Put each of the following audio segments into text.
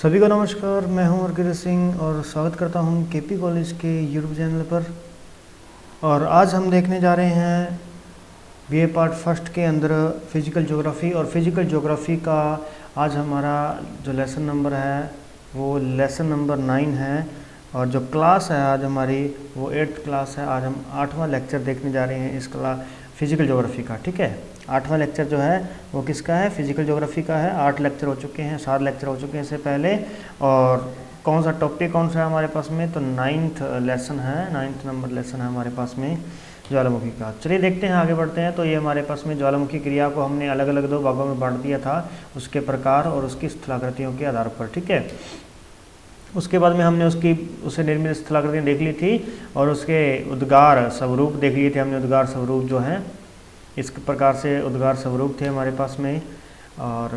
सभी को नमस्कार। मैं हूं हरकिरत सिंह और स्वागत करता हूं केपी कॉलेज के यूट्यूब चैनल पर। और आज हम देखने जा रहे हैं बीए पार्ट फर्स्ट के अंदर फिज़िकल ज्योग्राफी। और फिज़िकल ज्योग्राफी का आज हमारा जो लेसन नंबर है वो लेसन नंबर 9 है। और जो क्लास है आज हमारी वो 8th क्लास है। आज हम 8वां लेक्चर देखने जा रहे हैं इस फिज़िकल ज्योग्राफी का। ठीक है, 8वां लेक्चर जो है वो किसका है? फिज़िकल ज्योग्राफी का है। 8 लेक्चर हो चुके हैं, 7 लेक्चर हो चुके हैं इससे पहले। और कौन सा टॉपिक कौन सा है हमारे पास में? तो 9th लेसन है, 9th नंबर लेसन है हमारे पास में ज्वालामुखी का। चलिए देखते हैं, आगे बढ़ते हैं। तो ये हमारे पास में ज्वालामुखी क्रिया को हमने अलग अलग 2 भागों में बांट दिया था, उसके प्रकार और उसकी स्थलाकृतियों के आधार पर। ठीक है, उसके बाद में हमने उसे निर्मित स्थलाकृतियाँ देख ली थी और उसके उद्गार स्वरूप देख लिए थे हमने। उद्गार स्वरूप जो हैं इस प्रकार से उद्गार स्वरूप थे हमारे पास में। और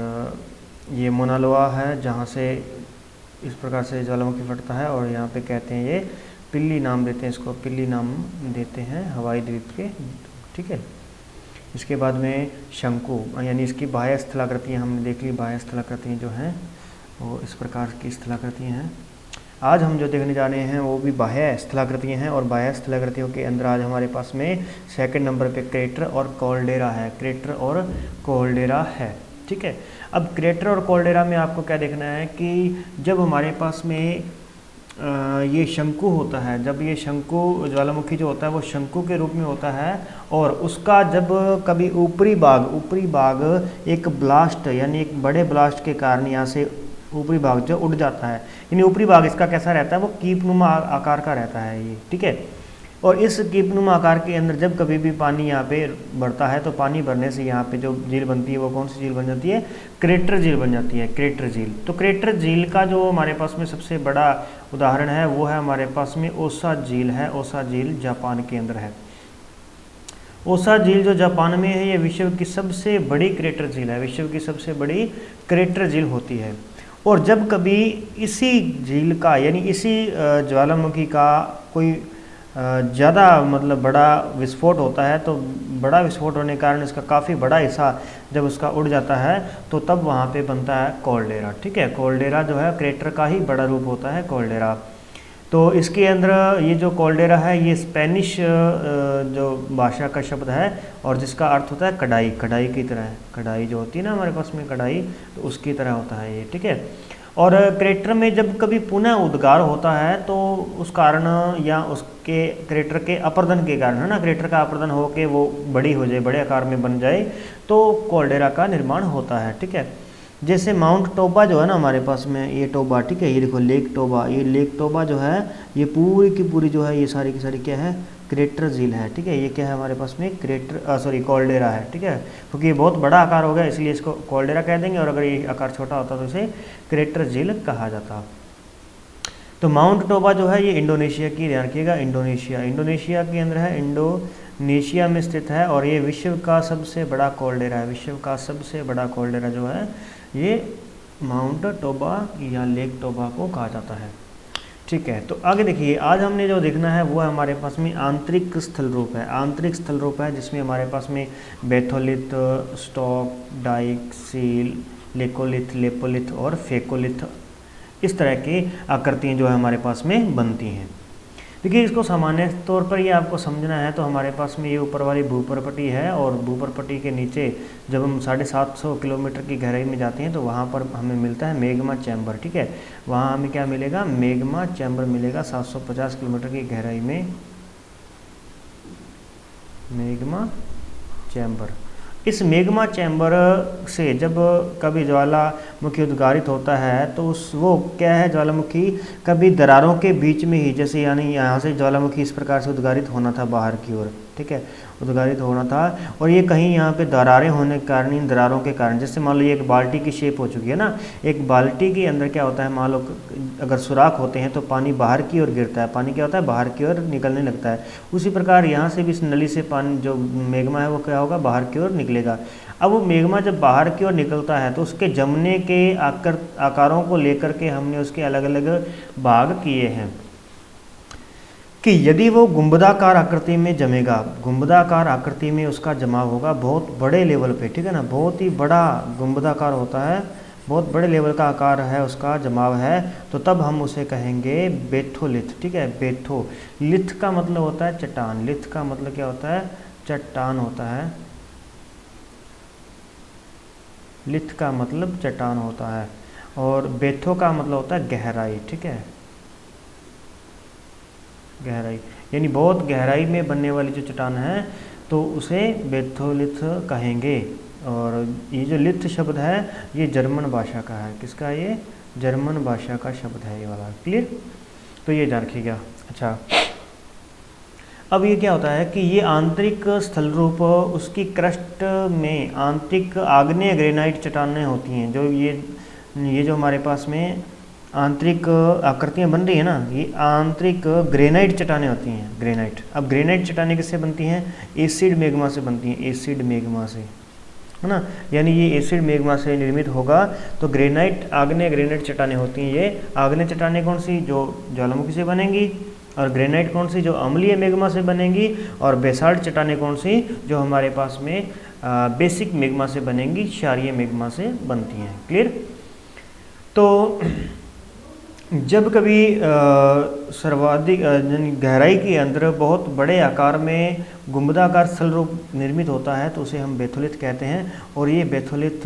ये मोनालोआ है जहाँ से इस प्रकार से ज्वालामुखी फटता है। और यहाँ पे कहते हैं ये पिल्ली नाम देते हैं, इसको पिल्ली नाम देते हैं हवाई द्वीप के। ठीक है, इसके बाद में शंकु यानी इसकी बाह्य स्थलाकृतियाँ हमने देख ली। बाह्य स्थलाकृतियाँ जो हैं वो इस प्रकार की स्थलाकृतियाँ हैं। आज हम जो देखने जा रहे हैं वो भी बाह्य स्थलाकृतियाँ हैं। और बाह्य स्थलाकृतियों के अंदर आज हमारे पास में 2nd नंबर पे क्रेटर और कॉल्डेरा है। क्रेटर और कॉल्डेरा है। ठीक है, अब क्रेटर और कॉल्डेरा में आपको क्या देखना है कि जब हमारे पास में ये शंकु होता है, जब ये शंकु ज्वालामुखी जो होता है वो शंकु के रूप में होता है। और उसका जब कभी ऊपरी भाग एक ब्लास्ट यानी एक बड़े ब्लास्ट के कारण यहाँ से ऊपरी भाग जो उड़ जाता है, यानी ऊपरी भाग इसका कैसा रहता है? वो कीपनुमा आकार का रहता है ये। ठीक है, और इस कीपनुमा आकार के अंदर जब कभी भी पानी यहाँ पे बढ़ता है तो पानी भरने से यहाँ पे जो झील बनती है वो कौन सी झील बन जाती है? क्रेटर झील बन जाती है। क्रेटर झील। तो क्रेटर झील का जो हमारे पास में सबसे बड़ा उदाहरण है वो है हमारे पास में ओसा झील है। ओसा झील जापान के अंदर है। ओसा झील जो जापान में है ये विश्व की सबसे बड़ी क्रेटर झील है। विश्व की सबसे बड़ी क्रेटर झील होती है। और जब कभी इसी झील का यानी इसी ज्वालामुखी का कोई ज़्यादा मतलब बड़ा विस्फोट होता है, तो बड़ा विस्फोट होने के कारण इसका काफ़ी बड़ा हिस्सा जब उसका उड़ जाता है तो तब वहाँ पे बनता है कॉल्डेरा। ठीक है, कॉल्डेरा जो है क्रेटर का ही बड़ा रूप होता है कॉल्डेरा। तो इसके अंदर ये जो कॉल्डेरा है ये स्पेनिश जो भाषा का शब्द है और जिसका अर्थ होता है कढ़ाई। कढ़ाई की तरह, कढ़ाई जो होती है ना हमारे पास में कढ़ाई, तो उसकी तरह होता है ये। ठीक है, और क्रेटर में जब कभी पुनः उद्गार होता है तो उस कारण या उसके क्रेटर के अपर्दन के कारण, है ना, क्रेटर का अपर्दन हो के वो बड़ी हो जाए, बड़े आकार में बन जाए, तो कॉल्डेरा का निर्माण होता है। ठीक है, जैसे माउंट टोबा जो है ना हमारे पास में, ये टोबा, ठीक है, ये देखो लेक टोबा। ये लेक टोबा जो है ये पूरी की पूरी जो है ये सारी की सारी क्या है? क्रेटर झील है। ठीक है, ये क्या है हमारे पास में? कॉल्डेरा है। ठीक है, क्योंकि ये बहुत बड़ा आकार हो गया इसलिए इसको कॉल्डेरा कह देंगे, और अगर ये आकार छोटा होता तो इसे क्रेटर झील कहा जाता। तो माउंट टोबा जो है ये इंडोनेशिया की, ध्यान रखिएगा, इंडोनेशिया के अंदर है, इंडोनेशिया में स्थित है। और ये विश्व का सबसे बड़ा कॉल्डेरा है। विश्व का सबसे बड़ा कॉल्डेरा जो है ये माउंट टोबा या लेक टोबा को कहा जाता है। ठीक है, तो आगे देखिए, आज हमने जो देखना है वो है हमारे पास में आंतरिक स्थल रूप है। आंतरिक स्थल रूप है जिसमें हमारे पास में batholith, stock, dyke, sill, laccolith, lopolith और फेकोलिथ, इस तरह की आकृतियाँ जो है हमारे पास में बनती हैं। देखिए, इसको सामान्य तौर पर ये आपको समझना है तो हमारे पास में ये ऊपर वाली भूपरपट्टी है और भूपरपट्टी के नीचे जब हम 750 किलोमीटर की गहराई में जाते हैं तो वहाँ पर हमें मिलता है मैग्मा चैम्बर। ठीक है, वहाँ हमें क्या मिलेगा? मैग्मा चैम्बर मिलेगा 750 किलोमीटर की गहराई में, मैग्मा चैम्बर। इस मैग्मा चैम्बर से जब कभी ज्वालामुखी उद्गारित होता है तो वो क्या है? ज्वालामुखी कभी दरारों के बीच में ही, जैसे यानी यहाँ से ज्वालामुखी इस प्रकार से उद्गारित होना था बाहर की ओर। ठीक है, उद्गारित होना था और ये कहीं यहाँ पे दरारें होने के कारण, इन दरारों के कारण, जैसे मान लो ये एक बाल्टी की शेप हो चुकी है ना, एक बाल्टी के अंदर क्या होता है, मान लो अगर सुराख होते हैं तो पानी बाहर की ओर गिरता है, पानी क्या होता है? बाहर की ओर निकलने लगता है। उसी प्रकार यहाँ से भी इस नली से पानी जो मैग्मा है वो क्या होगा? बाहर की ओर निकलेगा। अब वो मैग्मा जब बाहर की ओर निकलता है तो उसके जमने के आकारों को लेकर के हमने उसके अलग अलग भाग किए हैं कि यदि वो गुंबदाकार आकृति में जमेगा, गुंबदाकार आकृति में उसका जमाव होगा बहुत बड़े लेवल पे, ठीक है ना, बहुत ही बड़ा गुंबदाकार होता है बहुत बड़े लेवल का आकार है, उसका जमाव है, तो तब हम उसे कहेंगे बेथोलिथ। ठीक है, बेथो, लिथ का मतलब होता है चट्टान, लिथ का मतलब क्या होता है, चट्टान होता है, लिथ का मतलब चट्टान होता है, और बेथो का मतलब होता है गहराई। ठीक है, गहराई, यानी बहुत गहराई में बनने वाली जो चट्टान है तो उसे बेथोलिथ कहेंगे। और ये जो लिथ शब्द है ये जर्मन भाषा का है, किसका, ये जर्मन भाषा का शब्द है ये वाला। क्लियर, तो ये जान रखिएगा। अच्छा, अब ये क्या होता है कि ये आंतरिक स्थल रूप उसकी क्रस्ट में आंतरिक आग्नेय ग्रेनाइट चट्टानें होती हैं। जो ये जो हमारे पास में आंतरिक आकृतियाँ बन रही है ना, ये आंतरिक ग्रेनाइट चट्टानें होती हैं, ग्रेनाइट। अब ग्रेनाइट चट्टानें किससे बनती हैं, एसिड मैग्मा से बनती हैं, एसिड मैग्मा से, है ना, यानी ये एसिड मैग्मा से निर्मित होगा। तो ग्रेनाइट, आग्नेय ग्रेनाइट चट्टानें होती हैं। ये आग्नेय चट्टानें कौन सी, जो ज्वालामुखी से बनेंगी, और ग्रेनाइट कौन सी, जो अम्लीय मैग्मा से बनेंगी, और बेसाल्ट चट्टानें कौन सी, जो हमारे पास में बेसिक मैग्मा से बनेंगी, क्षारीय मैग्मा से बनती हैं। क्लियर, तो जब कभी सर्वाधिक गहराई के अंदर बहुत बड़े आकार में गुंबदाकार स्थल रूप निर्मित होता है तो उसे हम बेथोलिथ कहते हैं। और ये बेथोलिथ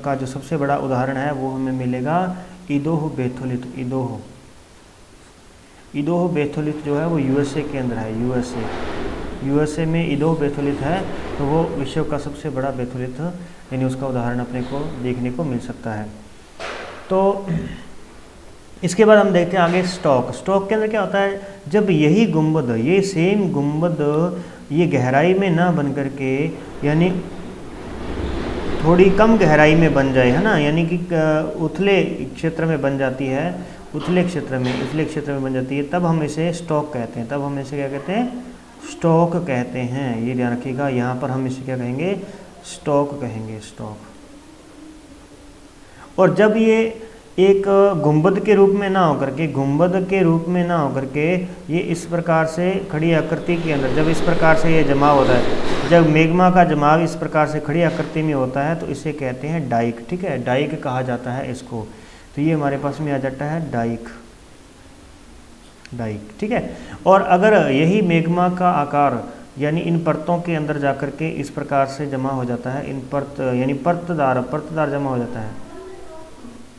का जो सबसे बड़ा उदाहरण है वो हमें मिलेगा इदोह बेथोलिथ। इदोह बेथोलिथ जो है वो यूएसए के अंदर है, यूएसए में इदोह बेथोलिथ है, तो वो विश्व का सबसे बड़ा बेथोलिथ, यानी उसका उदाहरण अपने को देखने को मिल सकता है। तो इसके बाद हम देखते हैं आगे स्टॉक। स्टॉक के अंदर क्या होता है, जब यही गुंबद, ये सेम गुंबद ये गहराई में ना बन करके, यानी थोड़ी कम गहराई में बन जाए, है ना, यानी कि उथले क्षेत्र में बन जाती है, उथले क्षेत्र में बन जाती है, तब हम इसे स्टॉक कहते हैं। तब हम इसे क्या कहते हैं, स्टॉक कहते हैं। ये ध्यान रखिएगा, यहाँ पर हम इसे क्या कहेंगे, स्टॉक कहेंगे, स्टॉक। और जब ये एक गुंबद के रूप में ना होकर के, ये इस प्रकार से खड़ी आकृति के अंदर, जब इस प्रकार से ये जमाव होता है, जब मैग्मा का जमाव इस प्रकार से खड़ी आकृति में होता है तो इसे कहते हैं डाइक। ठीक है, डाइक कहा जाता है इसको। तो ये हमारे पास में आ जाता है डाइक। ठीक है, और अगर यही मैग्मा का आकार यानी इन परतों के अंदर जाकर के इस प्रकार से जमा हो जाता है, इन परत यानी परतदार जमा हो जाता है,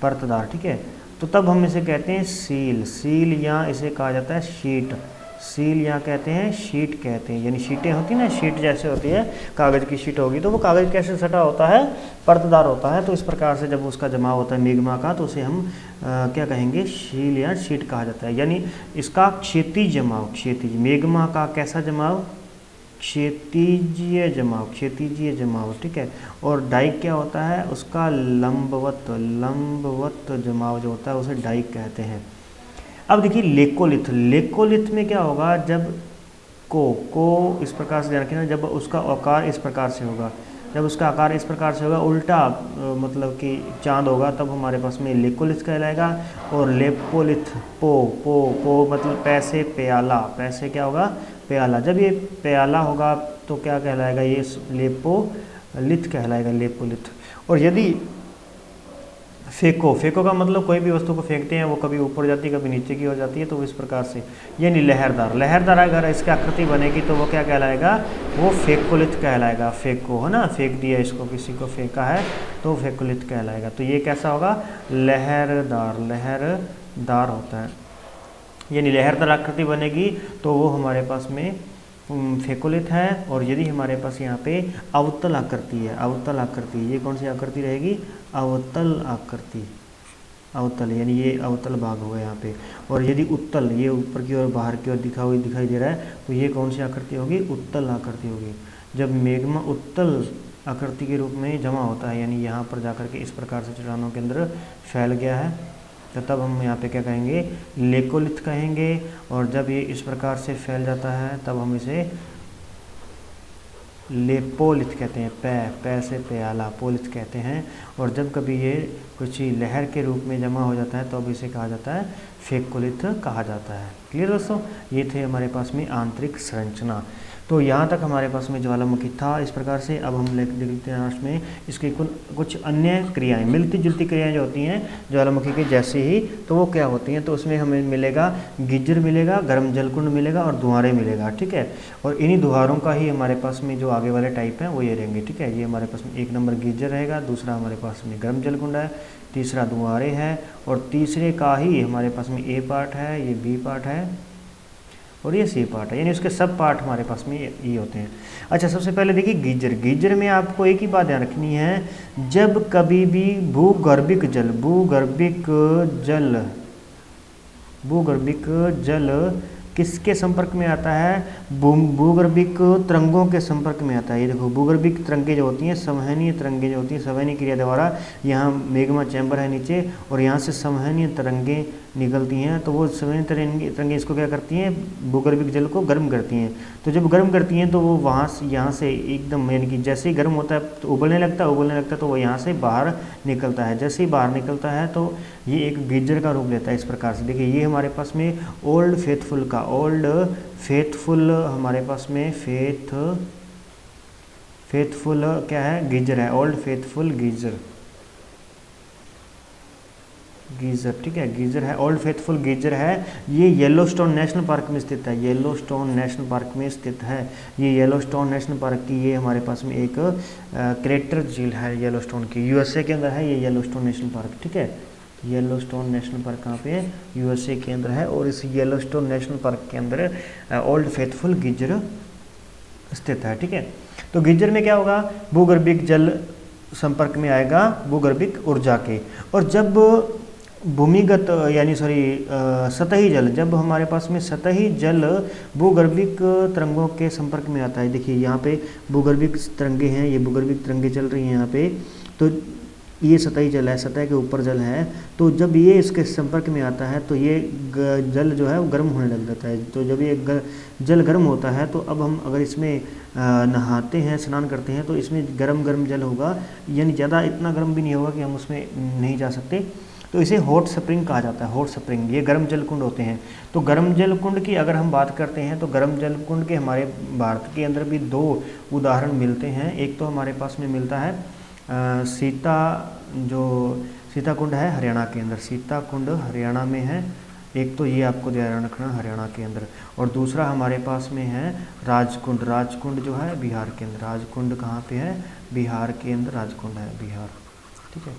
परतदार। ठीक है, तो तब हम इसे कहते हैं सील, या इसे कहा जाता है शीट। सील या कहते हैं, शीट कहते हैं, यानी शीटें होती हैं ना, शीट जैसे होती है, कागज़ की शीट होगी तो वो कागज़ कैसे सटा होता है, परतदार होता है। तो इस प्रकार से जब उसका जमाव होता है मैग्मा का, तो उसे हम क्या कहेंगे, शील या शीट कहा जाता है। यानी इसका क्षैतिज जमाव, मैग्मा का कैसा जमाव, क्षैतिजीय जमाव। ठीक है, और डाइक क्या होता है, उसका लंबवत जमाव जो होता है उसे डाइक कहते हैं। अब देखिए लेकोलिथ में क्या होगा, जब को इस प्रकार से ध्यान रखना, जब उसका आकार इस प्रकार से होगा, उल्टा मतलब कि चांद होगा, तब हमारे पास में लेकोलिथ कहलाएगा। और लेपोलिथ, पो मतलब पैसे प्याला, पैसे क्या होगा, प्याला। जब ये प्याला होगा तो क्या कहलाएगा, ये लेपोलिथ कहलाएगा, लेपोलिथ। और यदि फेंको का मतलब कोई भी वस्तु को फेंकते हैं वो कभी ऊपर जाती है कभी नीचे की हो जाती है, तो इस प्रकार से, यानी लहरदार अगर इसकी आकृति बनेगी तो वो क्या कहलाएगा, वो फेकोलिथ कहलाएगा। फेंको, है ना, फेंक दिया इसको, किसी को फेंका है तो फेकोलिथ कहलाएगा। तो ये कैसा होगा, लहरदार होता है, यानी लहरदार आकृति बनेगी तो वो हमारे पास में फेकोलिथ है। और यदि हमारे पास यहाँ पे अवतल आकृति है, ये कौन सी आकृति रहेगी, अवतल आकृति, यानी ये अवतल भाग होगा यहाँ पे। और यदि उत्तल, ये ऊपर की ओर बाहर की ओर दिखाई दे रहा है तो ये कौन सी आकृति होगी, उत्तल आकृति होगी। जब मैग्मा उत्तल आकृति के रूप में जमा होता है, यानी यहाँ पर जाकर के इस प्रकार से चट्टानों के अंदर फैल गया है, तो तब हम यहाँ पे क्या कहेंगे, लेकोलिथ कहेंगे। और जब ये इस प्रकार से फैल जाता है तब हम इसे लेपोलिथ कहते हैं, पै से प्याला, पोलिथ कहते हैं। और जब कभी ये कुछ लहर के रूप में जमा हो जाता है तो अब इसे कहा जाता है फेकोलिथ कहा जाता है। क्लियर दोस्तों, ये थे हमारे पास में आंतरिक संरचना। तो यहाँ तक हमारे पास में ज्वालामुखी था इस प्रकार से। अब हम देखते हैं लास्ट में इसकी कुछ अन्य क्रियाएं, मिलती जुलती क्रियाएं जो होती हैं ज्वालामुखी के जैसे ही, तो वो क्या होती हैं, तो उसमें हमें मिलेगा गीजर मिलेगा, गर्म जलकुंड मिलेगा और धुआरे मिलेगा, ठीक है। और इन्हीं धुआरों का ही हमारे पास में जो आगे वाले टाइप हैं वो ये रहेंगे, ठीक है। ये हमारे पास में 1 नंबर गीजर रहेगा, दूसरा हमारे पास में गर्म जलकुंड है, तीसरा धुआरे है, और तीसरे का ही हमारे पास में ए पार्ट है, ये बी पार्ट है और ये सी पार्ट है, यानी उसके सब पार्ट हमारे पास में ये होते हैं। अच्छा, सबसे पहले देखिए गीजर। गीजर में आपको एक ही बात ध्यान रखनी है, जब कभी भी भूगर्भिक जल किसके संपर्क में आता है, भूगर्भिक तरंगों के संपर्क में आता है। ये देखो भूगर्भिक तरंगें जो होती हैं, संवहनीय तरंगें जो होती हैं, संवहनीय क्रिया द्वारा, यहाँ मैग्मा चैम्बर है नीचे और यहाँ से संवहनीय तरंगें निकलती हैं, तो वो संवहनीय तरंगें इसको क्या करती हैं, भूगर्भिक जल को गर्म करती हैं। तो जब गर्म करती हैं तो वो वहाँ से यहाँ से एकदम, यानी कि जैसे ही गर्म होता है तो उबलने लगता है तो वो यहाँ से बाहर निकलता है। जैसे ही बाहर निकलता है तो ये एक गीजर का रूप लेता है इस प्रकार से। देखिए ये हमारे पास में ओल्ड फेथफुल हमारे पास में फेथफुल क्या है, गीजर है, ओल्ड फेथफुल गीजर, ठीक है, गीजर है, ओल्ड फेथफुल गीजर है। ये येलोस्टोन नेशनल पार्क में स्थित है, येलोस्टोन नेशनल पार्क में स्थित है। ये येलोस्टोन नेशनल पार्क की ये हमारे पास में एक क्रेटर झील है येलोस्टोन की, यूएसए के अंदर है ये येलोस्टोन नेशनल पार्क, ठीक है। येलोस्टोन नेशनल पार्क कहाँ पे है, यूएसए के अंदर है, और इस येलोस्टोन नेशनल पार्क के अंदर ओल्ड फेथफुल गीजर स्थित है, ठीक है। तो गीजर में क्या होगा, भूगर्भिक जल संपर्क में आएगा भूगर्भिक ऊर्जा के, और जब भूमिगत सतही जल, जब हमारे पास में सतही जल भूगर्भिक तरंगों के संपर्क में आता है, देखिए यहाँ पे भूगर्भिक तरंगे हैं, ये भूगर्भिक तरंगे चल रही हैं यहाँ पे, तो ये सतही जल है, सतह के ऊपर जल है, तो जब ये इसके संपर्क में आता है तो ये जल जो है वो गर्म होने लग जाता है। तो जब ये जल गर्म होता है तो अब हम अगर इसमें नहाते हैं, स्नान करते हैं, तो इसमें गर्म जल होगा, यानी ज़्यादा इतना गर्म भी नहीं होगा कि हम उसमें नहीं जा सकते, तो इसे हॉट स्प्रिंग कहा जाता है, हॉट स्प्रिंग, ये गर्म जल कुंड होते हैं। तो गर्म जल कुंड की अगर हम बात करते हैं तो गर्म जल कुंड के हमारे भारत के अंदर भी 2 उदाहरण मिलते हैं। एक तो हमारे पास में मिलता है सीता कुंड है हरियाणा के अंदर, सीता कुंड हरियाणा में है, एक तो ये आपको ध्यान रखना हरियाणा के अंदर, और दूसरा हमारे पास में है राजकुंड जो है बिहार के अंदर। राजकुंड कहाँ पे है, बिहार के अंदर राजकुंड है, बिहार, ठीक है।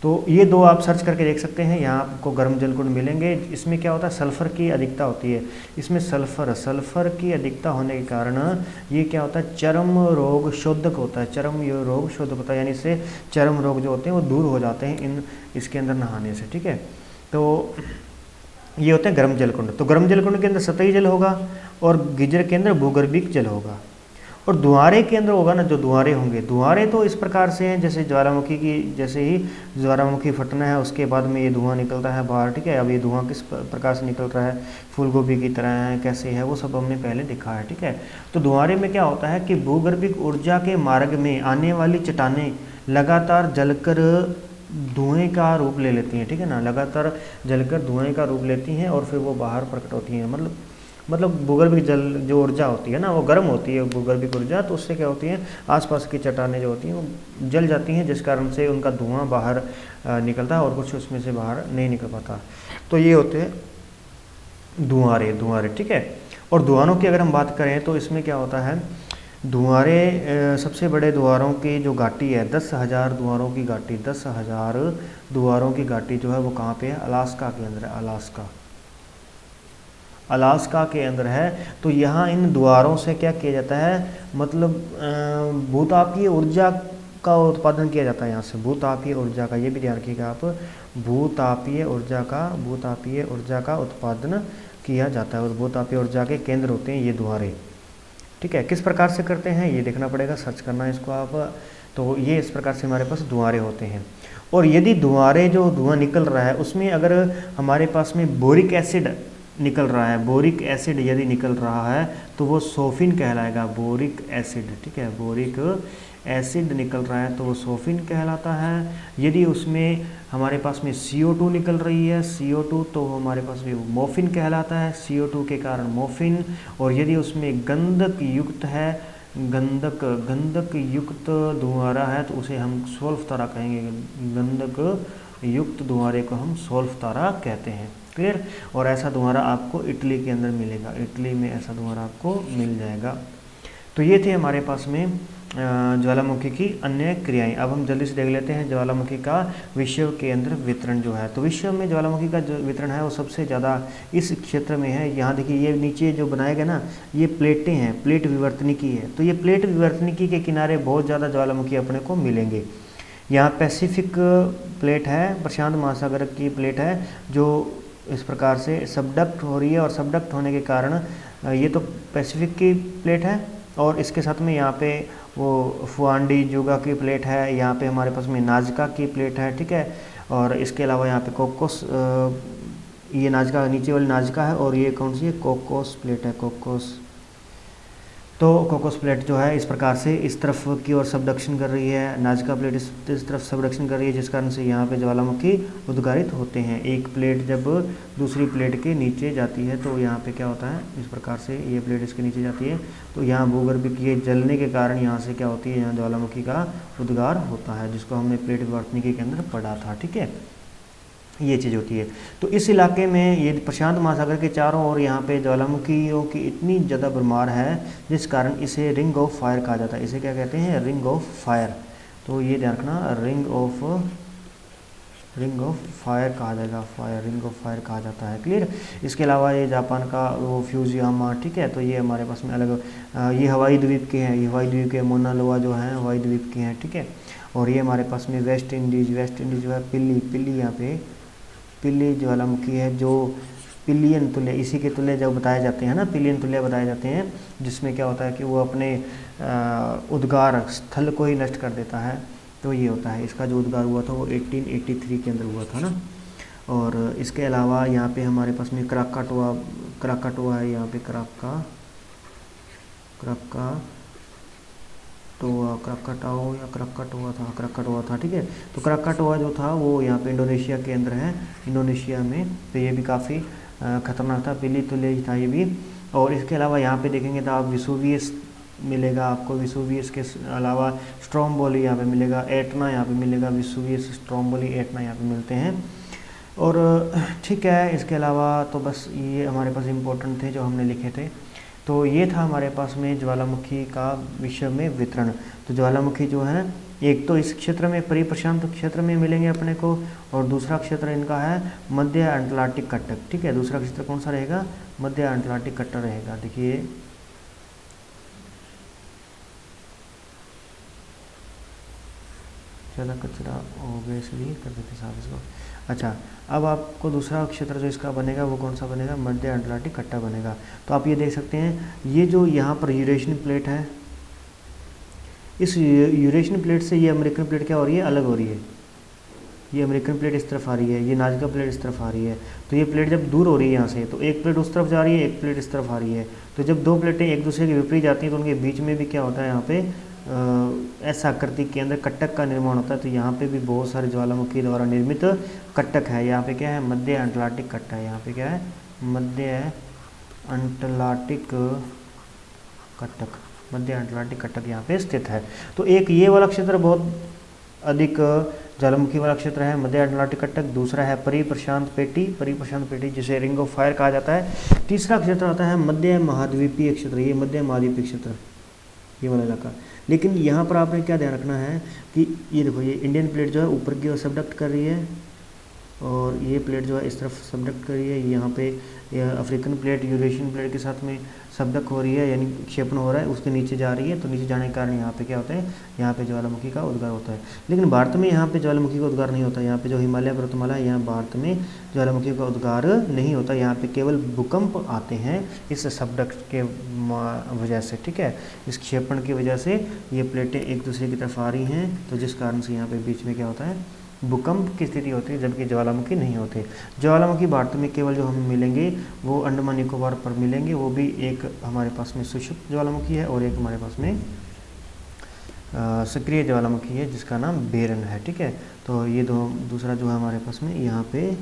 तो ये 2 आप सर्च करके देख सकते हैं, यहाँ आपको गर्म जलकुंड मिलेंगे। इसमें क्या होता है, सल्फर की अधिकता होती है, इसमें सल्फर की अधिकता होने के कारण ये क्या होता है, चर्म रोग शोधक होता है, चर्म रोग शोधक होता है, यानी इससे चर्म रोग जो होते हैं वो दूर हो जाते हैं इसके अंदर नहाने से, ठीक है। तो ये होते हैं गर्म जलकुंड। तो गर्म जलकुंड के अंदर सतही जल होगा और गीजर के अंदर भूगर्भिक जल होगा, और धुआरे के अंदर होगा ना, जो धुआरे होंगे, धुआरे तो इस प्रकार से हैं जैसे ज्वालामुखी की, जैसे ही ज्वालामुखी फटना है उसके बाद में ये धुआं निकलता है बाहर, ठीक है। अब ये धुआं किस प्रकार से निकल रहा है, फूलगोभी की तरह है, कैसे है, वो सब हमने पहले देखा है, ठीक है। तो धुआरे में क्या होता है कि भूगर्भिक ऊर्जा के मार्ग में आने वाली चट्टानें लगातार जलकर धुएं का रूप ले लेती हैं, ठीक है ना, लगातार जलकर धुएं का रूप लेती हैं और फिर वो बाहर प्रकट होती हैं। मतलब भूगर्भिक जल जो ऊर्जा होती है ना, वो गर्म होती है भूगर्भिक ऊर्जा, तो उससे क्या होती है, आसपास की चट्टानें जो होती हैं वो जल जाती हैं, जिस कारण से उनका धुआं बाहर निकलता है और कुछ उसमें से बाहर नहीं निकल पाता। तो ये होते हैं धुआरे, ठीक है। और धुआरों की अगर हम बात करें तो इसमें क्या होता है, धुआरे सबसे बड़े धुआरों की जो घाटी है, 10,000 धुआरों की घाटी, 10,000 धुआरों की घाटी जो है वो कहाँ पे है, अलास्का के अंदर है, अलास्का के अंदर है। तो यहाँ इन द्वारों से क्या किया जाता है, मतलब भूतापीय ऊर्जा का उत्पादन किया जाता है यहाँ से, भूतापीय ऊर्जा का, ये भी ध्यान रखिएगा आप, भूतापीय ऊर्जा का उत्पादन किया जाता है, और भूतापीय ऊर्जा के केंद्र होते हैं ये धुआरे, ठीक है। किस प्रकार से करते हैं ये देखना पड़ेगा, सर्च करना है इसको आप। तो ये इस प्रकार से हमारे पास धुआरे होते हैं। और यदि धुआरे जो धुआं निकल रहा है उसमें अगर हमारे पास में बोरिक एसिड निकल रहा है, बोरिक एसिड यदि निकल रहा है तो वो सोफिन कहलाएगा, बोरिक एसिड, ठीक है, बोरिक एसिड निकल रहा है तो वो सोफिन कहलाता है। यदि उसमें हमारे पास में CO2 निकल रही है, CO2, तो हमारे पास में मोफिन कहलाता है, CO2 के कारण मोफिन। और यदि उसमें गंधक युक्त है, गंधक युक्त धुआं है तो उसे हम सोल्फतारा कहेंगे। गंधक युक्त धुआं को हम सोल्फतारा कहते हैं। क्लियर। और ऐसा धुआं आपको इटली के अंदर मिलेगा, इटली में ऐसा धुआं आपको मिल जाएगा। तो ये थे हमारे पास में ज्वालामुखी की अन्य क्रियाएं। अब हम जल्दी से देख लेते हैं ज्वालामुखी का विश्व के अंदर वितरण जो है। तो विश्व में ज्वालामुखी का जो वितरण है वो सबसे ज़्यादा इस क्षेत्र में है। यहाँ देखिए ये नीचे जो बनाया गया ना, ये प्लेटें हैं, प्लेट विवर्तनिकी है। तो ये प्लेट विवर्तनिकी के किनारे बहुत ज़्यादा ज्वालामुखी अपने को मिलेंगे। यहाँ पैसिफिक प्लेट है, प्रशांत महासागर की प्लेट है जो इस प्रकार से सबडक्ट हो रही है, और सबडक्ट होने के कारण ये तो पैसिफिक की प्लेट है, और इसके साथ में यहाँ पे वो फुआंडी जुगा की प्लेट है, यहाँ पे हमारे पास में नाजका की प्लेट है, ठीक है। और इसके अलावा यहाँ पे कोकोस, ये नाजका नीचे वाली नाजका है, और ये कौन सी है, कोकोस प्लेट है, कोकोस। तो कोकोस प्लेट जो है इस प्रकार से इस तरफ की ओर सबडक्शन कर रही है, नाजका प्लेट इस तरफ सबडक्शन कर रही है, जिस कारण से यहाँ पे ज्वालामुखी उद्गारित होते हैं। एक प्लेट जब दूसरी प्लेट के नीचे जाती है तो यहाँ पे क्या होता है, इस प्रकार से ये प्लेट इसके नीचे जाती है तो यहाँ भूगर्भिक ये जलने के कारण यहाँ से क्या होती है, यहाँ ज्वालामुखी का उद्गार होता है, जिसको हमने प्लेट विवर्तनिकी के अंदर पढ़ा था, ठीक है। ये चीज़ होती है। तो इस इलाके में ये प्रशांत महासागर के चारों ओर यहाँ पे ज्वालामुखियों की इतनी ज़्यादा भरमार है, जिस कारण इसे रिंग ऑफ फायर कहा जाता है। इसे क्या कहते हैं, रिंग ऑफ फायर। तो ये ध्यान रखना, रिंग ऑफ फायर कहा जाएगा, रिंग ऑफ फायर कहा जाता है। क्लियर। इसके अलावा ये जापान का वो फ्यूजियामा, ठीक है। तो ये हमारे पास में अलग, ये हवाई द्वीप के हैं, ये हवाई द्वीप के मोना लोआ जो हैं हवाई द्वीप के हैं, ठीक है। और ये हमारे पास में वेस्ट इंडीज़ जो है पिल्ली यहाँ पे पिल्ली ज्वालामुखी है, जो पिलियन तुल्य, इसी के तुल्य जो बताए जाते हैं ना, पिलियन तुल्य बताए जाते हैं, जिसमें क्या होता है कि वो अपने उद्गार स्थल को ही नष्ट कर देता है। तो ये होता है, इसका जो उद्गार हुआ था वो 1883 के अंदर हुआ था ना। और इसके अलावा यहाँ पे हमारे पास में क्राकाटोआ है, यहाँ पे क्राकाटोआ था, ठीक है। तो क्राकाटोआ जो था वो यहाँ पे इंडोनेशिया के अंदर है, इंडोनेशिया में। तो ये भी काफ़ी खतरनाक था, पिली तुल्य था ये भी। और इसके अलावा यहाँ पे देखेंगे तो आप विसुवियस मिलेगा आपको, विसुवियस के अलावा स्ट्रोम्बोली यहाँ पे मिलेगा, एटना यहाँ पे मिलेगा, विसुवियस, स्ट्रोम्बोली, एटना यहाँ पे मिलते हैं। और ठीक है, इसके अलावा तो बस ये हमारे पास इम्पोर्टेंट थे जो हमने लिखे थे। तो ये था हमारे पास में ज्वालामुखी का विश्व में वितरण। तो ज्वालामुखी जो है एक तो इस क्षेत्र में परिप्रशांत क्षेत्र में मिलेंगे अपने को, और दूसरा क्षेत्र इनका है मध्य अटलांटिक कटक, ठीक है। दूसरा क्षेत्र कौन सा रहेगा, मध्य अटलांटिक कटक रहेगा। देखिए ज़्यादा कचरा हो गया इसलिए कर देते साहब इसको। अच्छा, अब आपको दूसरा क्षेत्र जो इसका बनेगा वो कौन सा बनेगा, मध्य अटलांटिक कट्टा बनेगा। तो आप ये देख सकते हैं, ये जो यहाँ पर यूरेशियन प्लेट है, इस यूरेशियन प्लेट से ये अमेरिकन प्लेट क्या हो रही है, अलग हो रही है। ये अमेरिकन प्लेट इस तरफ आ रही है, ये नाजका प्लेट इस तरफ आ रही है। तो ये प्लेट जब दूर हो रही है यहाँ से, तो एक प्लेट उस तरफ जा रही है, एक प्लेट इस तरफ आ रही है। तो जब दो प्लेटें एक दूसरे के विपरीत जाती हैं तो उनके बीच में भी क्या होता है, यहाँ पे ऐसा आकृति के अंदर कटक का निर्माण होता है। तो यहाँ पे भी बहुत सारे ज्वालामुखी द्वारा निर्मित कटक है। यहाँ पे क्या है, मध्य अटलांटिक कट्टा है। यहाँ पे क्या है, मध्य अटलांटिक कटक यहाँ पे स्थित है। तो एक ये वाला क्षेत्र बहुत अधिक ज्वालामुखी वाला क्षेत्र है, मध्य अटलांटिक कटक। दूसरा है परिप्रशांत पेटी जिसे रिंग ऑफ फायर कहा जाता है। तीसरा क्षेत्र आता है मध्य महाद्वीपीय क्षेत्र। ये मध्य महाद्वीपीय क्षेत्र, ये वाला इलाका। लेकिन यहाँ पर आपने क्या ध्यान रखना है कि ये देखो, ये इंडियन प्लेट जो है ऊपर की ओर सबडक्ट कर रही है, और ये प्लेट जो है इस तरफ सबडक्ट कर रही है। यहाँ पे अफ्रीकन प्लेट यूरेशियन प्लेट के साथ में सबडक्ट हो रही है, यानी क्षेपण हो रहा है, उसके नीचे जा रही है। तो नीचे जाने के कारण यहाँ पे क्या होता है, यहाँ पे ज्वालामुखी का उद्गार होता है। लेकिन भारत में यहाँ पे ज्वालामुखी का उद्गार नहीं होता। यहाँ पे जो हिमालय पर्वतमाला है, यहाँ भारत में ज्वालामुखी का उद्गार नहीं होता। यहाँ पे केवल भूकंप आते हैं इस सबडक्ट के वजह से, ठीक है। इस क्षेपण की वजह से ये प्लेटें एक दूसरे की तरफ आ रही हैं, तो जिस कारण से यहाँ पे बीच में क्या होता है, भूकंप की स्थिति होती है, जबकि ज्वालामुखी नहीं होते। ज्वालामुखी भारत में केवल जो हमें मिलेंगे वो अंडमान निकोबार पर मिलेंगे। वो भी एक हमारे पास में सुषुप्त ज्वालामुखी है और एक हमारे पास में सक्रिय ज्वालामुखी है जिसका नाम बेरन है। ठीक है, तो ये दूसरा जो है हमारे पास में यहाँ पे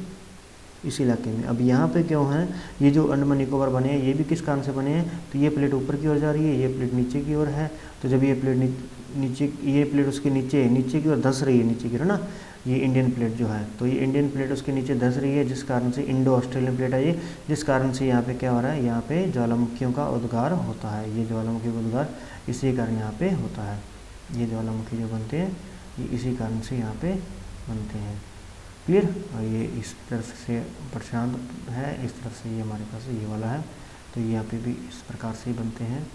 इस इलाके में। अब यहाँ पे क्यों है, ये जो अंडमान निकोबार बने हैं ये भी किस कारण से बने हैं, तो ये प्लेट ऊपर की ओर जा रही है, ये प्लेट नीचे की ओर है। तो जब ये प्लेट नीचे, ये प्लेट उसके नीचे की ओर धंस रही है, नीचे की ओर ना, ये इंडियन प्लेट जो है, तो ये इंडियन प्लेट उसके नीचे धंस रही है, जिस कारण से इंडो ऑस्ट्रेलियन प्लेट है ये, जिस कारण से यहाँ पे क्या हो रहा है, यहाँ पे ज्वालामुखियों का उद्गार होता है। ये ज्वालामुखी का उद्गार इसी कारण यहाँ पे होता है। ये ज्वालामुखी जो बनते हैं ये इसी कारण से यहाँ पे बनते हैं। क्लियर। और ये इस तरफ से प्रशांत है, इस तरफ से ये हमारे पास ये वाला है, तो यहाँ पे भी इस प्रकार से ही बनते हैं।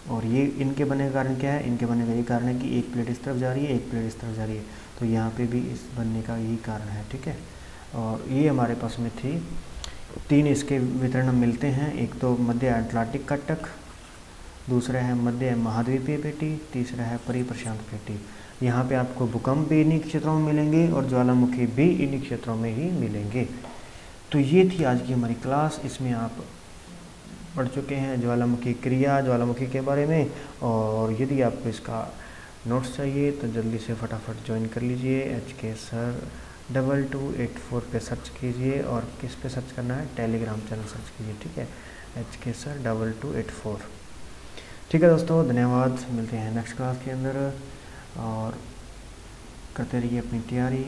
और ये इनके बनने का कारण क्या है, इनके बनने का ये कारण है कि एक प्लेट इस तरफ जा रही है, एक प्लेट इस तरफ जा रही है, तो यहाँ पे भी इस बनने का यही कारण है। ठीक है, और ये हमारे पास में थी 3 इसके वितरण मिलते हैं। एक तो मध्य अटलांटिक कटक, दूसरा है मध्य महाद्वीपीय पेटी, तीसरा है परिप्रशांत पेटी। यहाँ पे आपको भूकंप भी इन्हीं क्षेत्रों में मिलेंगे और ज्वालामुखी भी इन्हीं क्षेत्रों में ही मिलेंगे। तो ये थी आज की हमारी क्लास। इसमें आप पढ़ चुके हैं ज्वालामुखी क्रिया, ज्वालामुखी के बारे में। और यदि आपको इसका नोट्स चाहिए तो जल्दी से फटाफट ज्वाइन कर लीजिए। HK सर 2284 पे सर्च कीजिए, और किस पे सर्च करना है, टेलीग्राम चैनल सर्च कीजिए। ठीक है, HK सर 2284। ठीक है दोस्तों, धन्यवाद। मिलते हैं नेक्स्ट क्लास के अंदर, और करते रहिए अपनी तैयारी।